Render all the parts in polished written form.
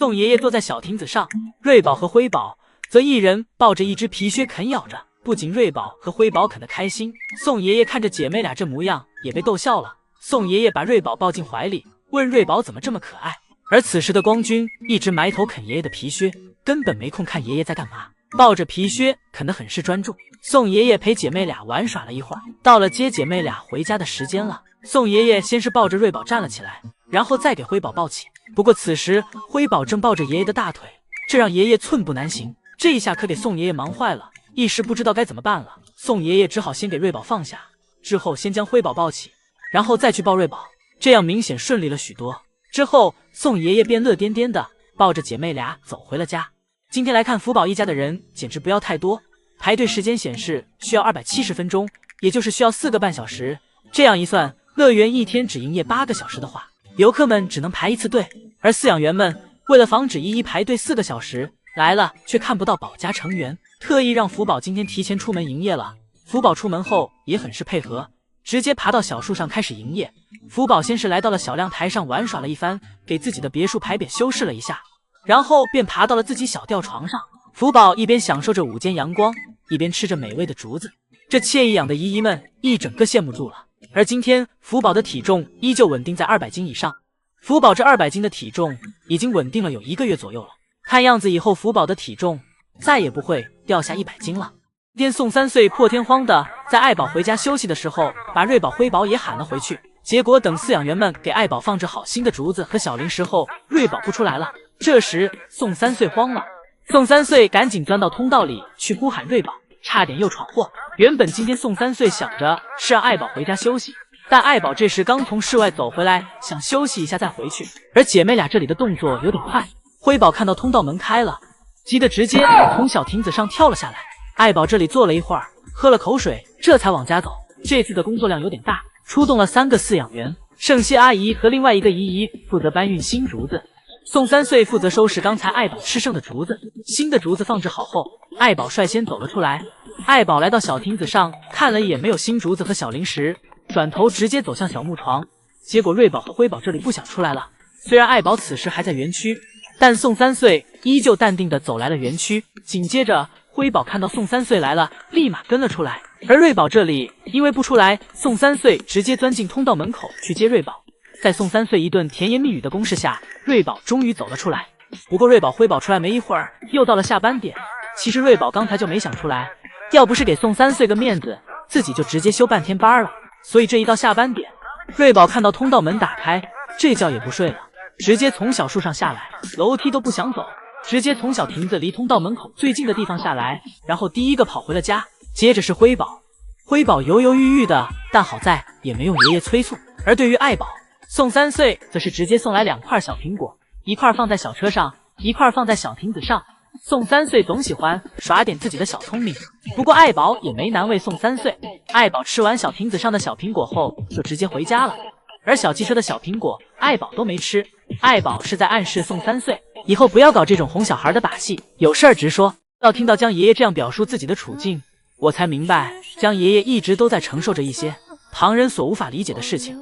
宋爷爷坐在小亭子上，瑞宝和辉宝则一人抱着一只皮靴啃咬着。不仅瑞宝和辉宝啃得开心，宋爷爷看着姐妹俩这模样也被逗笑了。宋爷爷把瑞宝抱进怀里，问瑞宝怎么这么可爱。而此时的光君一直埋头啃爷爷的皮靴，根本没空看爷爷在干嘛，抱着皮靴啃得很是专注。宋爷爷陪姐妹俩玩耍了一会儿，到了接姐妹俩回家的时间了。宋爷爷先是抱着瑞宝站了起来，然后再给辉宝抱起。不过此时辉宝正抱着爷爷的大腿，这让爷爷寸步难行。这一下可给宋爷爷忙坏了，一时不知道该怎么办了。宋爷爷只好先给瑞宝放下，之后先将辉宝抱起，然后再去抱瑞宝，这样明显顺利了许多。之后宋爷爷便乐颠颠的抱着姐妹俩走回了家。今天来看福宝一家的人简直不要太多，排队时间显示需要270分钟，也就是需要4个半小时。这样一算，乐园一天只营业8个小时的话，游客们只能排一次队。而饲养员们为了防止一排队4个小时，来了却看不到宝家成员，特意让福宝今天提前出门营业了。福宝出门后也很是配合，直接爬到小树上开始营业。福宝先是来到了小亮台上玩耍了一番，给自己的别墅牌匾修饰了一下，然后便爬到了自己小吊床上。福宝一边享受着午间阳光，一边吃着美味的竹子，这惬意养的姨姨们一整个羡慕住了。而今天福宝的体重依旧稳定在200斤以上，福宝这200斤的体重已经稳定了有1个月左右了，看样子以后福宝的体重再也不会掉下100斤了。今天宋3岁破天荒的在爱宝回家休息的时候，把瑞宝辉宝也喊了回去，结果等饲养员们给爱宝放置好新的竹子和小零食后，瑞宝不出来了。这时宋3岁慌了，宋3岁赶紧钻到通道里去呼喊瑞宝，差点又闯祸。原本今天宋3岁想着是让爱宝回家休息，但爱宝这时刚从室外走回来，想休息一下再回去。而姐妹俩这里的动作有点快，辉宝看到通道门开了，急得直接从小亭子上跳了下来。爱宝这里坐了一会儿，喝了口水，这才往家走。这次的工作量有点大，出动了3个饲养员，圣熙阿姨和另外一个姨姨负责搬运新竹子，宋3岁负责收拾刚才爱宝吃剩的竹子。新的竹子放置好后，爱宝率先走了出来。爱宝来到小亭子上，看了一眼没有新竹子和小零食，转头直接走向小木床。结果瑞宝和辉宝这里不想出来了。虽然爱宝此时还在园区，但宋3岁依旧淡定的走来了园区。紧接着辉宝看到宋3岁来了，立马跟了出来。而瑞宝这里因为不出来，宋3岁直接钻进通道门口去接瑞宝。在宋3岁一顿甜言蜜语的攻势下，瑞宝终于走了出来。不过瑞宝辉宝出来没一会儿，又到了下班点。其实瑞宝刚才就没想出来，要不是给宋3岁个面子，自己就直接休半天班了。所以这一到下班点，瑞宝看到通道门打开，这觉也不睡了，直接从小树上下来，楼梯都不想走，直接从小亭子离通道门口最近的地方下来，然后第一个跑回了家。接着是辉宝，辉宝犹犹豫豫的，但好在也没用爷爷催促。而对于爱宝，宋3岁则是直接送来2块小苹果，一块放在小车上，一块放在小亭子上。宋3岁总喜欢耍点自己的小聪明，不过爱宝也没难为宋3岁。爱宝吃完小亭子上的小苹果后就直接回家了，而小汽车的小苹果爱宝都没吃。爱宝是在暗示宋3岁以后不要搞这种哄小孩的把戏，有事儿直说。到听到江爷爷这样表述自己的處境，我才明白江爷爷一直都在承受着一些旁人所无法理解的事情。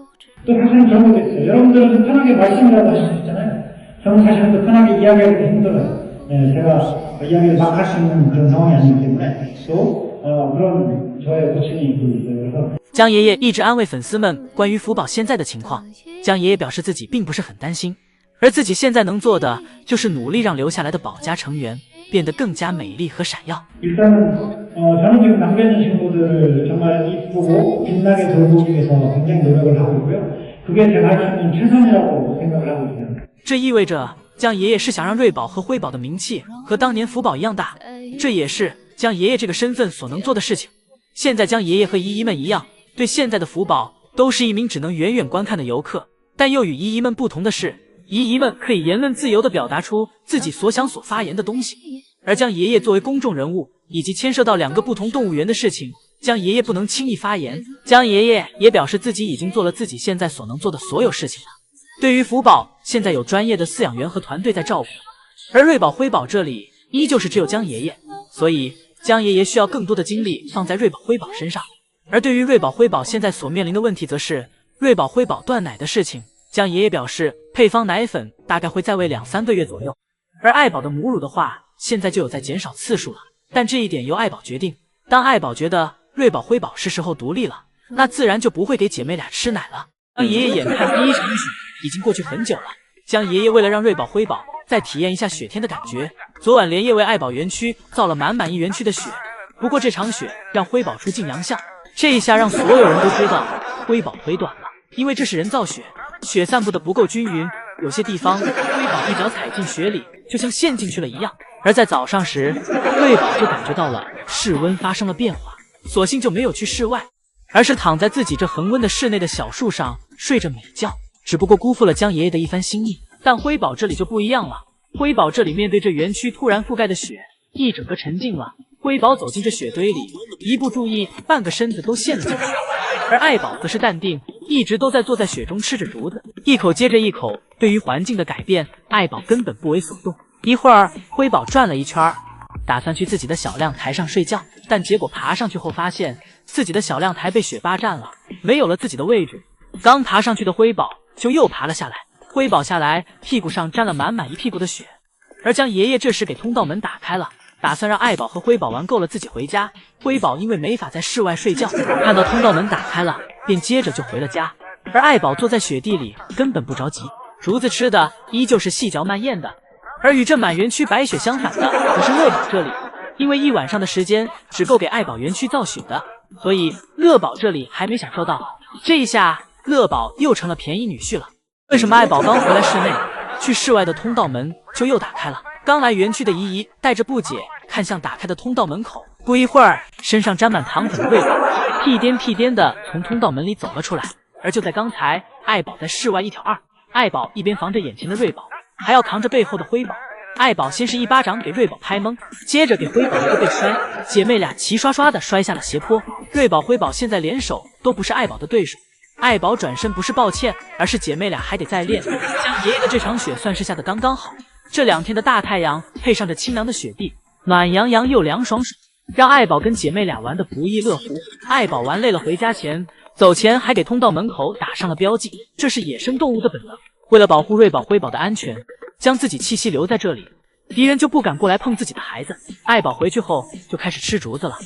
또 사실은 잘못했어요. 여러분들은 편하게 말씀이라고 하실 수 있잖아요. 저는 사실은 또 편하게 이야기하기도 힘들어요. 제가 이야기를 막 할 수 있는 그런 상황이 아니기 때문에 또 그런 저의 고충이 있어요. 그래서 江爷爷一直安慰粉丝们关于福宝现在的情况。江爷爷表示自己并不是很担心，而自己现在能做的就是努力让留下来的宝家成员变得更加美丽和闪耀。 일단은 저는 지금 남겨진 친구들을 정말 이쁘고 빛나게 돌보기 위해서 굉장히 노력을 하고 있고요. 그게 제가 할 수 있는 최선이라고 생각을 하고 있어요. 这意味着江爷爷是想让瑞宝和辉宝的名气和当年福宝一样大，这也是江爷爷这个身份所能做的事情。现在江爷爷和姨姨们一样，对现在的福宝都是一名只能远远观看的游客，但又与姨姨们不同的是，姨姨们可以言论自由地表达出自己所想所发言的东西，而江爷爷作为公众人物，以及牵涉到2个不同动物园的事情，江爷爷不能轻易发言。江爷爷也表示自己已经做了自己现在所能做的所有事情了。对于福宝，现在有专业的饲养员和团队在照顾，而瑞宝、辉宝这里依旧是只有江爷爷，所以江爷爷需要更多的精力放在瑞宝、辉宝身上。而对于瑞宝、辉宝现在所面临的问题，则是瑞宝、辉宝断奶的事情。江爷爷表示，配方奶粉大概会再喂2-3个月左右。而爱宝的母乳的话，现在就有在减少次数了，但这一点由爱宝决定。当爱宝觉得瑞宝、辉宝是时候独立了，那自然就不会给姐妹俩吃奶了。江爷爷眼看第一场雪已经过去很久了，江爷爷为了让瑞宝、辉宝再体验一下雪天的感觉，昨晚连夜为爱宝园区造了满满一园区的雪。不过这场雪让辉宝出尽洋相，这一下让所有人都知道辉宝腿短了，因为这是人造雪，雪散布的不够均匀，有些地方辉宝一脚踩进雪里，就像陷进去了一样。而在早上时，瑞宝就感觉到了室温发生了变化，索性就没有去室外，而是躺在自己这恒温的室内的小树上睡着美觉，只不过辜负了江爷爷的一番心意。但辉宝这里就不一样了，辉宝这里面对这园区突然覆盖的雪，一整个沉静了。辉宝走进这雪堆里，一不注意，半个身子都陷了进去。而爱宝则是淡定，一直都在坐在雪中吃着竹子，一口接着一口。对于环境的改变，爱宝根本不为所动。一会儿，辉宝转了一圈，打算去自己的小亮台上睡觉，但结果爬上去后发现自己的小亮台被雪霸占了，没有了自己的位置。刚爬上去的辉宝就又爬了下来，辉宝下来，屁股上沾了满满一屁股的雪。而江爷爷这时给通道门打开了，打算让爱宝和辉宝玩够了自己回家。辉宝因为没法在室外睡觉，看到通道门打开了，便接着就回了家。而爱宝坐在雪地里根本不着急，竹子吃的依旧是细嚼慢咽的。而与这满园区白雪相反的可是乐宝这里，因为一晚上的时间只够给爱宝园区造雪的，所以乐宝这里还没享受到。这一下乐宝又成了便宜女婿了。为什么爱宝刚回来室内，去室外的通道门就又打开了？刚来园区的姨姨带着不解看向打开的通道门口，不一会儿，身上沾满糖粉的瑞宝屁颠屁颠的从通道门里走了出来。而就在刚才，爱宝在室外一挑二，爱宝一边防着眼前的瑞宝，还要扛着背后的辉宝。爱宝先是一巴掌给瑞宝拍懵，接着给辉宝一个背摔，姐妹俩齐刷刷的摔下了斜坡。瑞宝、辉宝现在联手都不是爱宝的对手。爱宝转身不是抱歉，而是姐妹俩还得再练。江爷爷的这场雪算是下的刚刚好，这2天的大太阳配上这清凉的雪地，暖洋洋又凉爽爽，让爱宝跟姐妹俩玩得不亦乐乎。爱宝玩累了，回家前走前还给通道门口打上了标记，这是野生动物的本能。为了保护瑞宝、辉宝的安全，将自己气息留在这里，敌人就不敢过来碰自己的孩子。爱宝回去后就开始吃竹子了，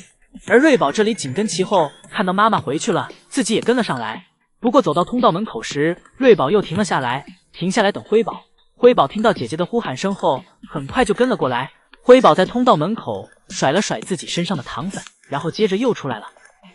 而瑞宝这里紧跟其后，看到妈妈回去了，自己也跟了上来。不过走到通道门口时，瑞宝又停了下来，停下来等辉宝。辉宝听到姐姐的呼喊声后，很快就跟了过来。辉宝在通道门口甩了甩自己身上的糖粉，然后接着又出来了。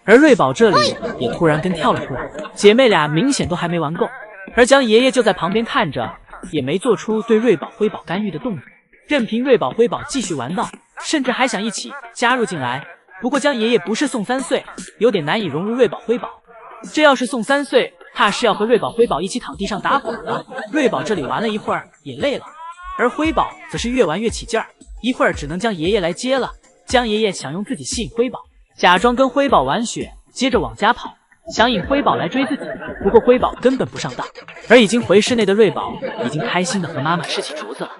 而瑞宝这里也突然跟跳了出来，姐妹俩明显都还没玩够。而江爷爷就在旁边看着，也没做出对瑞宝、辉宝干预的动作，任凭瑞宝、辉宝继续玩闹，甚至还想一起加入进来。不过江爷爷不是宋3岁，有点难以融入瑞宝、辉宝。这要是宋3岁，怕是要和瑞宝、辉宝一起躺地上打滚了。瑞宝这里玩了一会儿也累了，而辉宝则是越玩越起劲儿，一会儿只能江爷爷来接了。江爷爷想用自己吸引辉宝，假装跟辉宝玩雪，接着往家跑，想引辉宝来追自己。不过辉宝根本不上当，而已经回室内的瑞宝已经开心的和妈妈吃起竹子了。